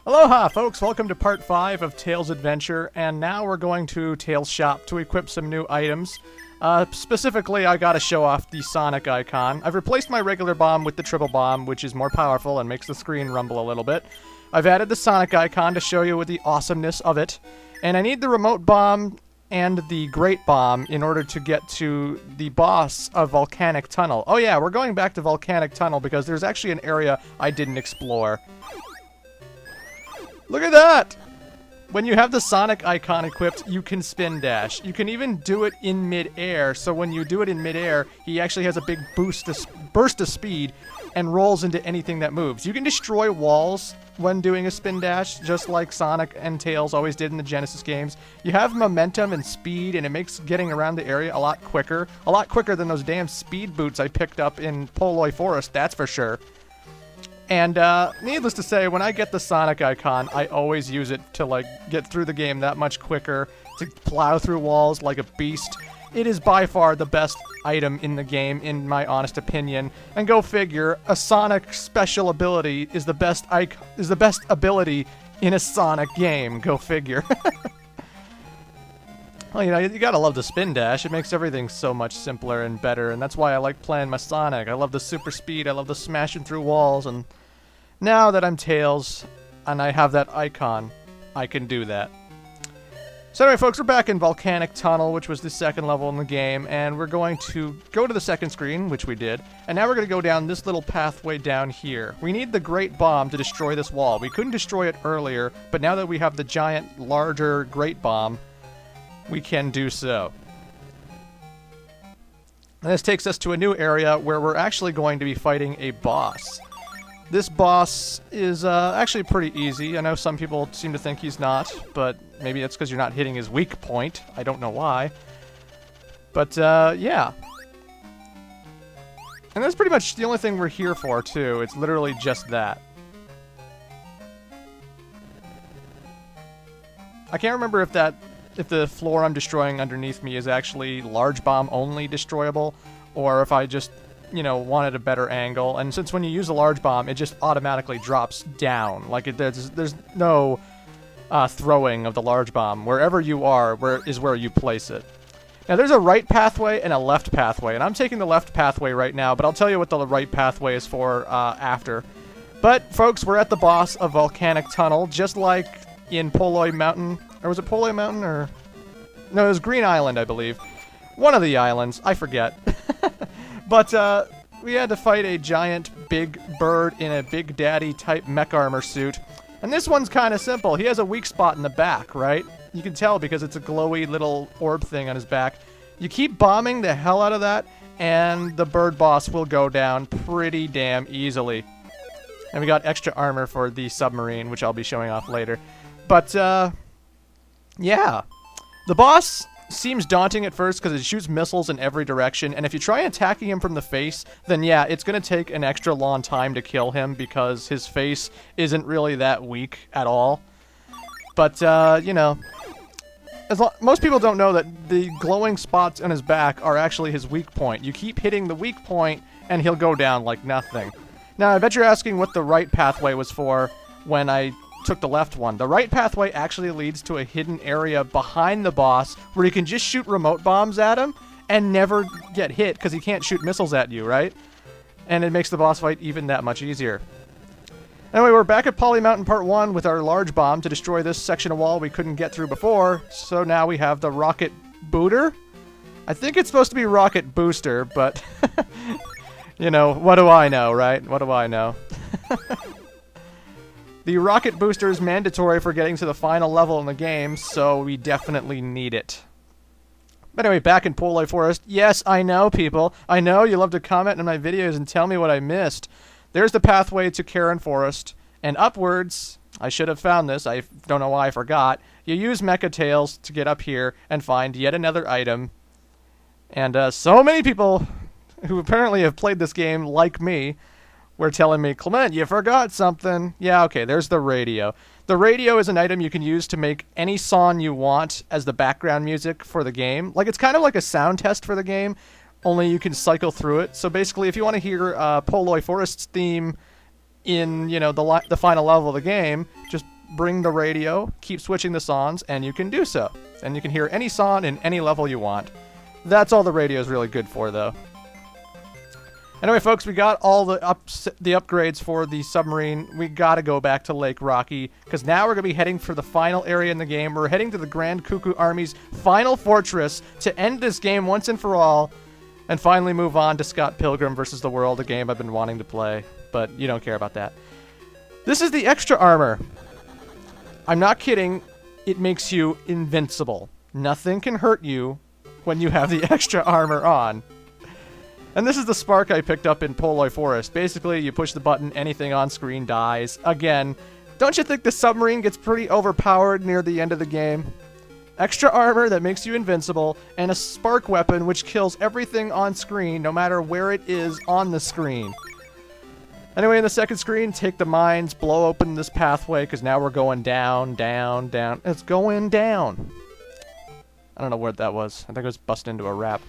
Aloha, folks! Welcome to part 5 of Tails' Adventure, and now we're going to Tails' shop to equip some new items. Specifically, I gotta show off the Sonic icon. I've replaced my regular bomb with the triple bomb, which is more powerful and makes the screen rumble a little bit. I've added the Sonic icon to show you with the awesomeness of it, and I need the remote bomb and the great bomb in order to get to the boss of Volcanic Tunnel. Oh yeah, we're going back to Volcanic Tunnel because there's actually an area I didn't explore. Look at that! When you have the Sonic icon equipped, you can spin dash. You can even do it in mid-air, so when you do it in mid-air, he actually has a big burst of speed and rolls into anything that moves. You can destroy walls when doing a spin dash, just like Sonic and Tails always did in the Genesis games. You have momentum and speed, and it makes getting around the area a lot quicker than those damn speed boots I picked up in Poloi Forest, that's for sure. And, needless to say, when I get the Sonic icon, I always use it to, like, get through the game that much quicker, to plow through walls like a beast. It is by far the best item in the game, in my honest opinion. And go figure, a Sonic special ability is the best ability in a Sonic game. Go figure. Well, you know, you gotta love the spin dash. It makes everything so much simpler and better, and that's why I like playing my Sonic. I love the super speed, I love the smashing through walls, and now that I'm Tails, and I have that icon, I can do that. So anyway, folks, we're back in Volcanic Tunnel, which was the second level in the game, and we're going to go to the second screen, which we did, and now we're going to go down this little pathway down here. We need the Great Bomb to destroy this wall. We couldn't destroy it earlier, but now that we have the giant, larger Great Bomb, we can do so. And this takes us to a new area where we're actually going to be fighting a boss. This boss is actually pretty easy. I know some people seem to think he's not, but maybe that's because you're not hitting his weak point. I don't know why. But, yeah. And that's pretty much the only thing we're here for, too. It's literally just that. I can't remember if the floor I'm destroying underneath me is actually large bomb only destroyable, or if I just, you know, wanted a better angle. And since when you use a large bomb, it just automatically drops down. Like, there's no throwing of the large bomb. Wherever you are, is where you place it. Now, there's a right pathway and a left pathway, and I'm taking the left pathway right now, but I'll tell you what the right pathway is for after. But, folks, we're at the boss of Volcanic Tunnel, just like in Poloi Mountain. Or was it Poloi Mountain, or... No, it was Green Island, I believe. One of the islands. I forget. But, we had to fight a giant big bird in a Big Daddy-type mech armor suit. And this one's kind of simple. He has a weak spot in the back, right? You can tell because it's a glowy little orb thing on his back. You keep bombing the hell out of that, and the bird boss will go down pretty damn easily. And we got extra armor for the submarine, which I'll be showing off later. But, yeah. The boss seems daunting at first because it shoots missiles in every direction, and if you try attacking him from the face, then yeah, it's going to take an extra long time to kill him because his face isn't really that weak at all. But, you know, most people don't know that the glowing spots on his back are actually his weak point. You keep hitting the weak point, and he'll go down like nothing. Now, I bet you're asking what the right pathway was for when I took the left one. The right pathway actually leads to a hidden area behind the boss where you can just shoot remote bombs at him and never get hit because he can't shoot missiles at you, right? And it makes the boss fight even that much easier. Anyway, we're back at Poly Mountain Part 1 with our large bomb to destroy this section of wall we couldn't get through before, so now we have the rocket booter? I think it's supposed to be rocket booster, but you know, what do I know, right? What do I know? The rocket booster is mandatory for getting to the final level in the game, so we definitely need it. But anyway, back in Poloi Forest. Yes, I know, people. I know you love to comment on my videos and tell me what I missed. There's the pathway to Karen Forest, and upwards, I should have found this, I don't know why I forgot, you use Mecha Tails to get up here and find yet another item. And so many people who apparently have played this game, like me, were telling me, Clement, you forgot something. Yeah, okay, there's the radio. The radio is an item you can use to make any song you want as the background music for the game. Like, it's kind of like a sound test for the game, only you can cycle through it. So basically, if you want to hear Poloi Forest's theme in, you know, the final level of the game, just bring the radio, keep switching the songs, and you can do so. And you can hear any song in any level you want. That's all the radio is really good for, though. Anyway, folks, we got all the upgrades for the submarine. We gotta go back to Lake Rocky, because now we're gonna be heading for the final area in the game. We're heading to the Grand Kukku Army's final fortress to end this game once and for all, and finally move on to Scott Pilgrim vs. the World, a game I've been wanting to play, but you don't care about that. This is the extra armor. I'm not kidding. It makes you invincible. Nothing can hurt you when you have the extra armor on. And this is the spark I picked up in Poloi Forest. Basically, you push the button, anything on screen dies. Again, don't you think the submarine gets pretty overpowered near the end of the game? Extra armor that makes you invincible, and a spark weapon which kills everything on screen, no matter where it is on the screen. Anyway, in the second screen, take the mines, blow open this pathway, because now we're going down, down, down. It's going down. I don't know what that was. I think I was busting into a rap.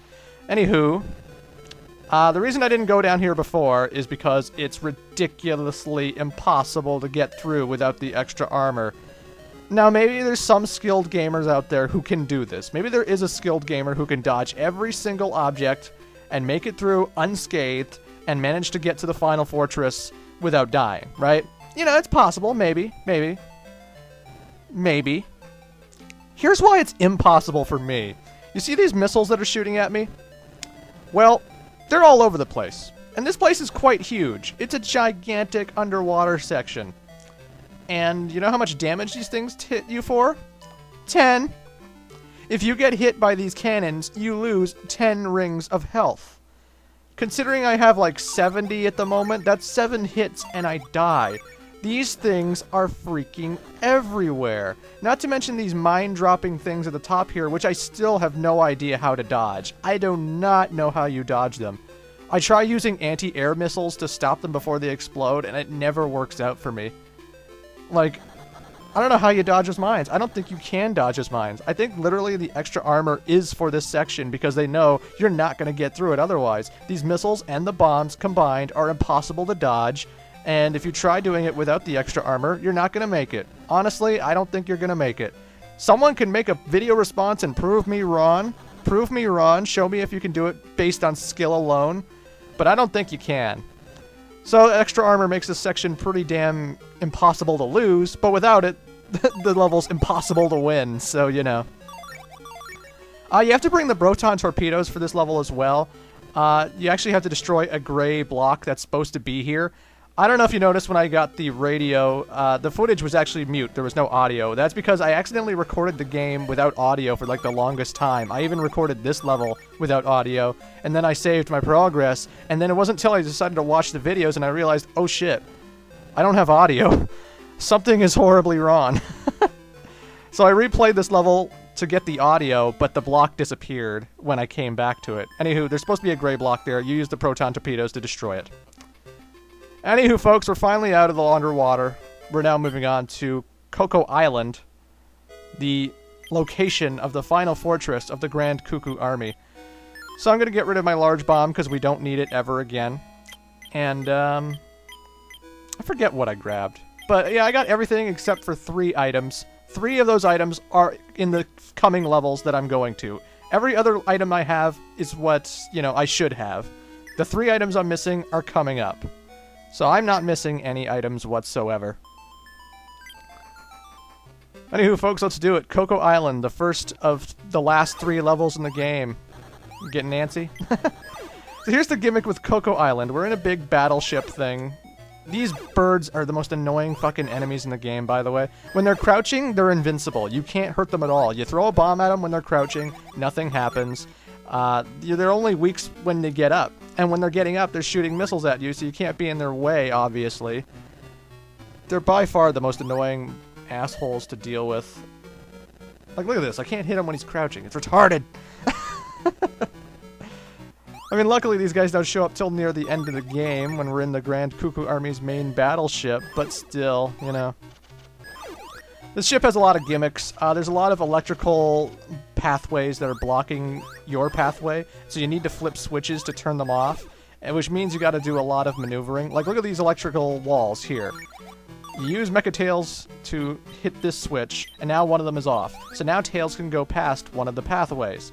Anywho, the reason I didn't go down here before is because it's ridiculously impossible to get through without the extra armor. Now, maybe there's some skilled gamers out there who can do this. Maybe there is a skilled gamer who can dodge every single object and make it through unscathed and manage to get to the final fortress without dying, right? You know, it's possible. Maybe. Maybe. Maybe. Here's why it's impossible for me. You see these missiles that are shooting at me? Well, they're all over the place. And this place is quite huge. It's a gigantic underwater section. And you know how much damage these things hit you for? 10. If you get hit by these cannons, you lose 10 rings of health. Considering I have like 70 at the moment, that's 7 hits and I die. These things are freaking everywhere. Not to mention these mine-dropping things at the top here, which I still have no idea how to dodge. I do not know how you dodge them. I try using anti-air missiles to stop them before they explode, and it never works out for me. Like, I don't know how you dodge his mines. I don't think you can dodge his mines. I think literally the extra armor is for this section because they know you're not going to get through it otherwise. These missiles and the bombs combined are impossible to dodge, and if you try doing it without the extra armor, you're not going to make it. Honestly, I don't think you're going to make it. Someone can make a video response and prove me wrong. Prove me wrong. Show me if you can do it based on skill alone. But I don't think you can. So extra armor makes this section pretty damn impossible to lose, but without it, the level's impossible to win, so you know. You have to bring the Broton torpedoes for this level as well. You actually have to destroy a gray block that's supposed to be here. I don't know if you noticed when I got the radio, the footage was actually mute. There was no audio. That's because I accidentally recorded the game without audio for like the longest time. I even recorded this level without audio, and then I saved my progress, and then it wasn't until I decided to watch the videos and I realized, oh shit, I don't have audio. Something is horribly wrong. So I replayed this level to get the audio, but the block disappeared when I came back to it. Anywho, there's supposed to be a gray block there. You use the proton torpedoes to destroy it. Anywho, folks, we're finally out of the underwater. We're now moving on to Coco Island, the location of the final fortress of the Grand Kukku Army. So I'm going to get rid of my large bomb because we don't need it ever again. And, I forget what I grabbed. But, yeah, I got everything except for 3 items. 3 of those items are in the coming levels that I'm going to. Every other item I have is what, you know, I should have. The 3 items I'm missing are coming up. So I'm not missing any items whatsoever. Anywho, folks, let's do it. Coco Island, the first of the last 3 levels in the game. Getting antsy? So here's the gimmick with Coco Island. We're in a big battleship thing. These birds are the most annoying fucking enemies in the game, by the way. When they're crouching, they're invincible. You can't hurt them at all. You throw a bomb at them when they're crouching, nothing happens. They're only weak when they get up. And when they're getting up, they're shooting missiles at you, so you can't be in their way, obviously. They're by far the most annoying assholes to deal with. Like, look at this. I can't hit him when he's crouching. It's retarded. I mean, luckily these guys don't show up till near the end of the game when we're in the Grand Kukku Army's main battleship, but still, you know. This ship has a lot of gimmicks. There's a lot of electrical pathways that are blocking your pathway, so you need to flip switches to turn them off, which means you got to do a lot of maneuvering. Like, look at these electrical walls here. You use Mecha Tails to hit this switch, and now one of them is off. So now Tails can go past one of the pathways.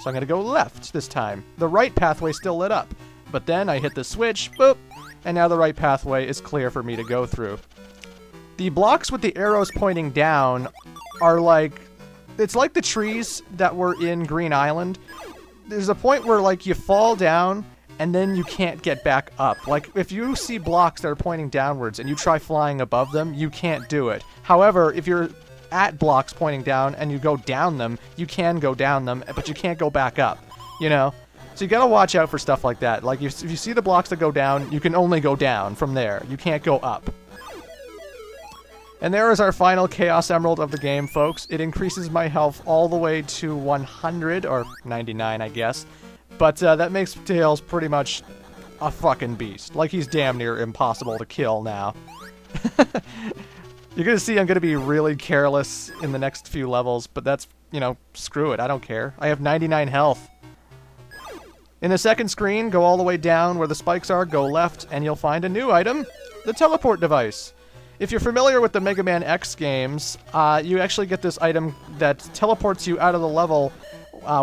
So I'm going to go left this time. The right pathway still lit up. But then I hit the switch, boop, and now the right pathway is clear for me to go through. The blocks with the arrows pointing down are like... It's like the trees that were in Green Island. There's a point where, like, you fall down, and then you can't get back up. Like, if you see blocks that are pointing downwards and you try flying above them, you can't do it. However, if you're at blocks pointing down and you go down them, you can go down them, but you can't go back up, you know? So you gotta watch out for stuff like that. Like, if you see the blocks that go down, you can only go down from there. You can't go up. And there is our final Chaos Emerald of the game, folks. It increases my health all the way to 100, or 99, I guess. But that makes Tails pretty much a fucking beast. Like, he's damn near impossible to kill now. You're gonna see I'm gonna be really careless in the next few levels, but that's, you know, screw it, I don't care. I have 99 health. In the second screen, go all the way down where the spikes are, go left, and you'll find a new item, the teleport device. If you're familiar with the Mega Man X games, you actually get this item that teleports you out of the level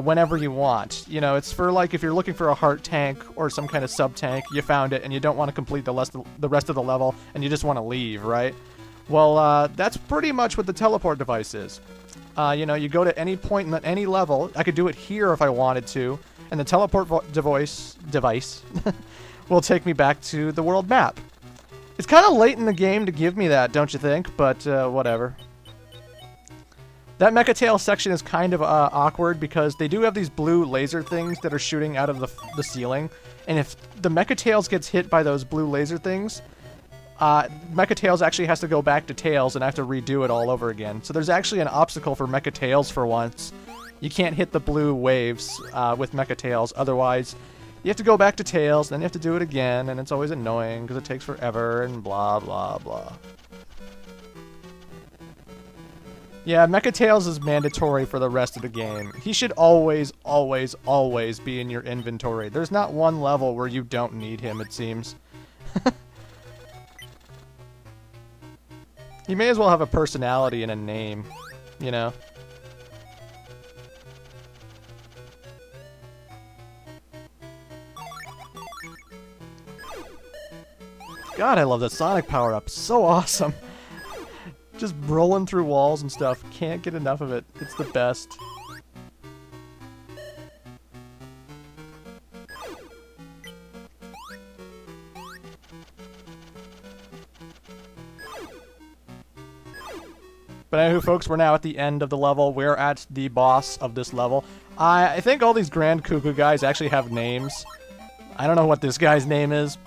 whenever you want. You know, it's for, like, if you're looking for a heart tank or some kind of sub-tank, you found it, and you don't want to complete the rest of the level, and you just want to leave, right? Well, that's pretty much what the teleport device is. You know, you go to any point in any level. I could do it here if I wanted to, and the teleport device will take me back to the world map. It's kind of late in the game to give me that, don't you think? But, whatever. That Mecha Tails section is kind of awkward because they do have these blue laser things that are shooting out of the ceiling. And if the Mecha Tails gets hit by those blue laser things, Mecha Tails actually has to go back to Tails and have to redo it all over again. So there's actually an obstacle for Mecha Tails for once. You can't hit the blue waves with Mecha Tails, otherwise you have to go back to Tails, then you have to do it again, and it's always annoying because it takes forever and blah blah blah. Yeah, Mecha Tails is mandatory for the rest of the game. He should always, always, always be in your inventory. There's not one level where you don't need him, it seems. He may as well have a personality and a name, you know? God, I love the Sonic power-up. So awesome. Just rolling through walls and stuff. Can't get enough of it. It's the best. But anywho, folks, we're now at the end of the level. We're at the boss of this level. I think all these Grand Kukku guys actually have names. I don't know what this guy's name is.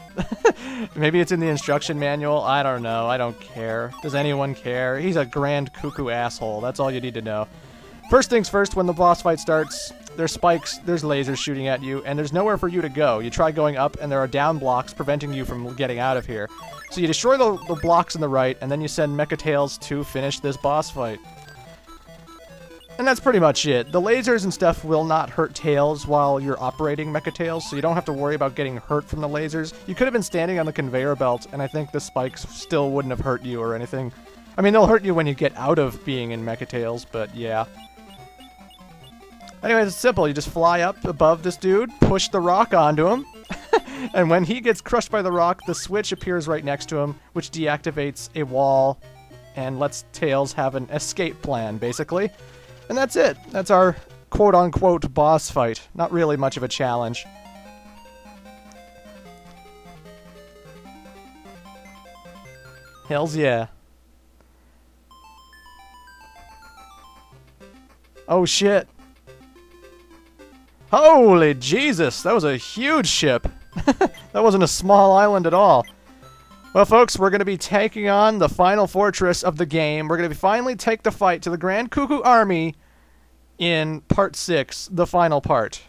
Maybe it's in the instruction manual. I don't know. I don't care. Does anyone care? He's a Grand Kukku asshole. That's all you need to know. First things first, when the boss fight starts, there's spikes, there's lasers shooting at you, and there's nowhere for you to go. You try going up, and there are down blocks preventing you from getting out of here. So you destroy the blocks on the right, and then you send Mecha Tails to finish this boss fight. And that's pretty much it. The lasers and stuff will not hurt Tails while you're operating Mecha Tails, so you don't have to worry about getting hurt from the lasers. You could have been standing on the conveyor belt, and I think the spikes still wouldn't have hurt you or anything. I mean, they'll hurt you when you get out of being in Mecha Tails, but yeah. Anyways, it's simple. You just fly up above this dude, push the rock onto him, and when he gets crushed by the rock, the switch appears right next to him, which deactivates a wall and lets Tails have an escape plan, basically. And that's it. That's our quote-unquote boss fight. Not really much of a challenge. Hells yeah. Oh shit. Holy Jesus, that was a huge ship. That wasn't a small island at all. Well, folks, we're going to be taking on the final fortress of the game. We're going to finally take the fight to the Grand Kukku Army in Part 6, the final part.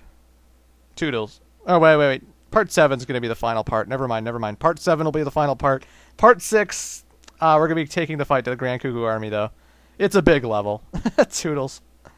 Toodles. Oh, wait. Part 7 is going to be the final part. Never mind. Part 7 will be the final part. Part 6, we're going to be taking the fight to the Grand Kukku Army, though. It's a big level. Toodles.